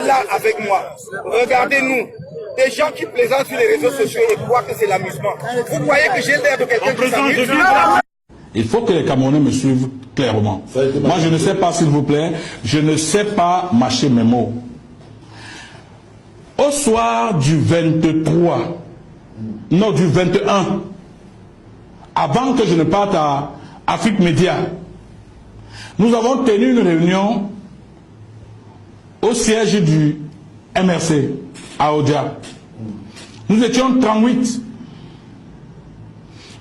là avec moi. Regardez-nous. Des gens qui plaisantent sur les réseaux sociaux et croient que c'est l'amusement. Vous croyez que j'ai l'air de quelqu'un qui s'amuse? Il faut que les Camerounais me suivent clairement. Moi, je ne sais pas, s'il vous plaît, je ne sais pas mâcher mes mots. Au soir du 23, non, du 21, avant que je ne parte à Afrique Média, nous avons tenu une réunion au siège du MRC à Odia. Nous étions 38.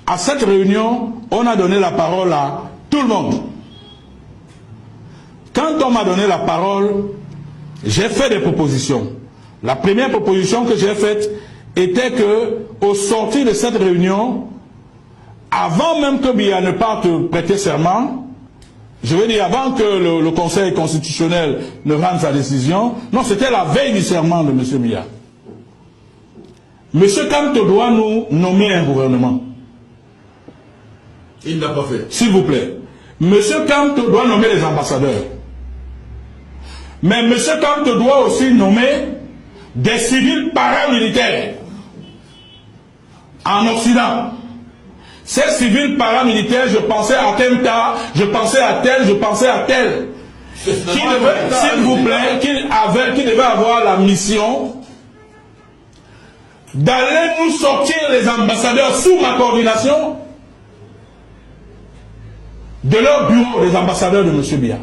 À cette réunion, on a donné la parole à tout le monde. Quand on m'a donné la parole, j'ai fait des propositions. La première proposition que j'ai faite était que, au sortir de cette réunion, avant même que Biya ne parte prêter serment, je veux dire avant que le Conseil constitutionnel ne rende sa décision, non, c'était la veille du serment de M. Biya. M. Kamto doit nous nommer un gouvernement. Il n'a pas fait. S'il vous plaît. M. Kamto doit nommer les ambassadeurs. Mais M. Kamto doit aussi nommer des civils paramilitaires en Occident. Ces civils paramilitaires, je pensais à Temta, je pensais à tel, je pensais à tel. Qui devait, s'il vous plaît, qui devait avoir la mission d'aller nous sortir les ambassadeurs sous ma coordination de leur bureau, les ambassadeurs de M. Biya.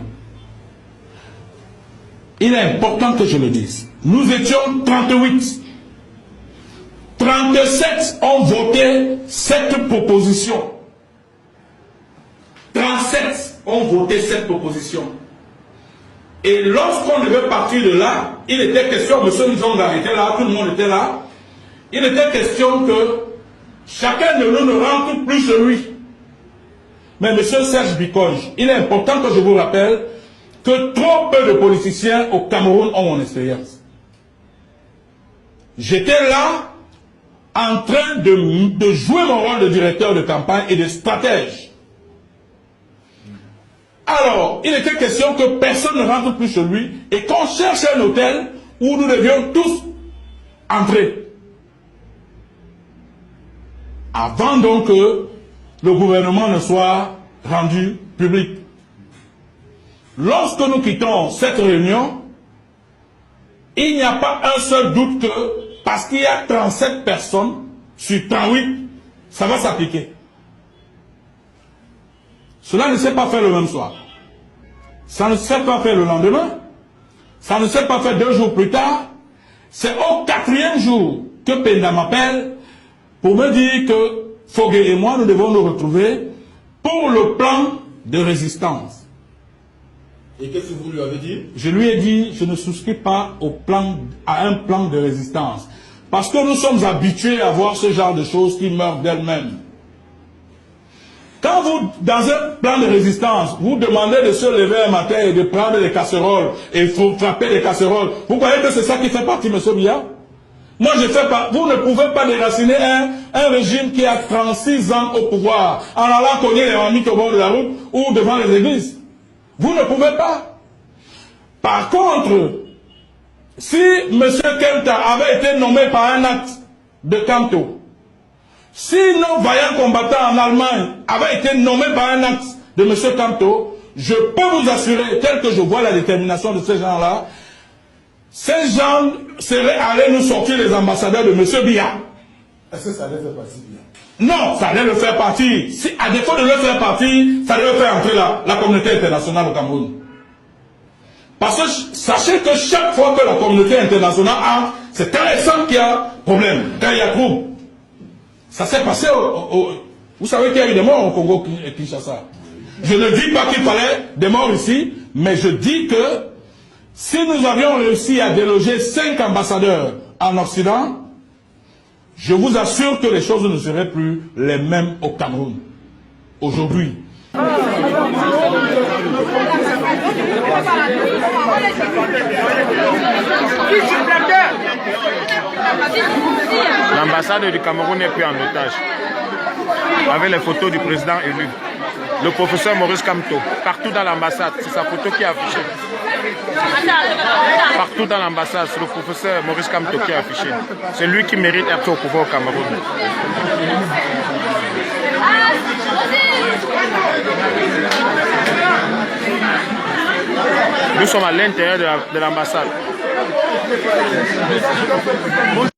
Il est important que je le dise. Nous étions 38. 37 ont voté cette proposition. 37 ont voté cette proposition. Et lorsqu'on devait partir de là, il était question, M. Nzonga était là, tout le monde était là, il était question que chacun de nous ne rentre plus chez lui. Mais M. Serge Bikonj, il est important que je vous rappelle que trop peu de politiciens au Cameroun ont mon expérience. J'étais là en train de jouer mon rôle de directeur de campagne et de stratège. Alors, il était question que personne ne rentre plus chez lui et qu'on cherche un hôtel où nous devions tous entrer. Avant donc que le gouvernement ne soit rendu public. Lorsque nous quittons cette réunion, il n'y a pas un seul doute que, parce qu'il y a 37 personnes sur 38, ça va s'appliquer. Cela ne s'est pas fait le même soir. Ça ne s'est pas fait le lendemain. Ça ne s'est pas fait 2 jours plus tard. C'est au 4e jour que Penda m'appelle pour me dire que Fogué et moi, nous devons nous retrouver pour le plan de résistance. Et qu'est-ce que vous lui avez dit? Je lui ai dit, je ne souscris pas à un plan de résistance. Parce que nous sommes habitués à voir ce genre de choses qui meurent d'elles-mêmes. Quand vous, dans un plan de résistance, vous demandez de se lever un matin et de prendre des casseroles et frapper des casseroles, vous croyez que c'est ça qui fait partie, M. Biya? Moi, je fais pas. Vous ne pouvez pas déraciner un régime qui a 36 ans au pouvoir en allant cogner les mamies au bord de la route ou devant les églises. Vous ne pouvez pas. Par contre, si M. Kenta avait été nommé par un acte de Kamto, si nos vaillants combattants en Allemagne avaient été nommés par un acte de M. Kamto, je peux vous assurer, tel que je vois la détermination de ces gens-là, ces gens seraient allés nous sortir les ambassadeurs de M. Biya. Est-ce que ça allait faire partie Biya? Non, ça allait le faire partie. Si, à défaut de le faire partie, ça allait faire entrer la communauté internationale au Cameroun. Parce que sachez que chaque fois que la communauté internationale entre, c'est quand elle sent qu'il y a problème, quand il y a trouble. Ça s'est passé vous savez qu'il y a eu des morts au Congo et Kinshasa. Je ne dis pas qu'il fallait des morts ici, mais je dis que si nous avions réussi à déloger 5 ambassadeurs en Occident, je vous assure que les choses ne seraient plus les mêmes au Cameroun. Aujourd'hui. L'ambassade du Cameroun est prise en otage avec les photos du président élu. Le professeur Maurice Kamto, partout dans l'ambassade, c'est sa photo qui est affichée. Partout dans l'ambassade, c'est le professeur Maurice Kamto qui est affiché. C'est lui qui mérite d'être au pouvoir au Cameroun. Nous sommes à l'intérieur de l'ambassade. Bonjour.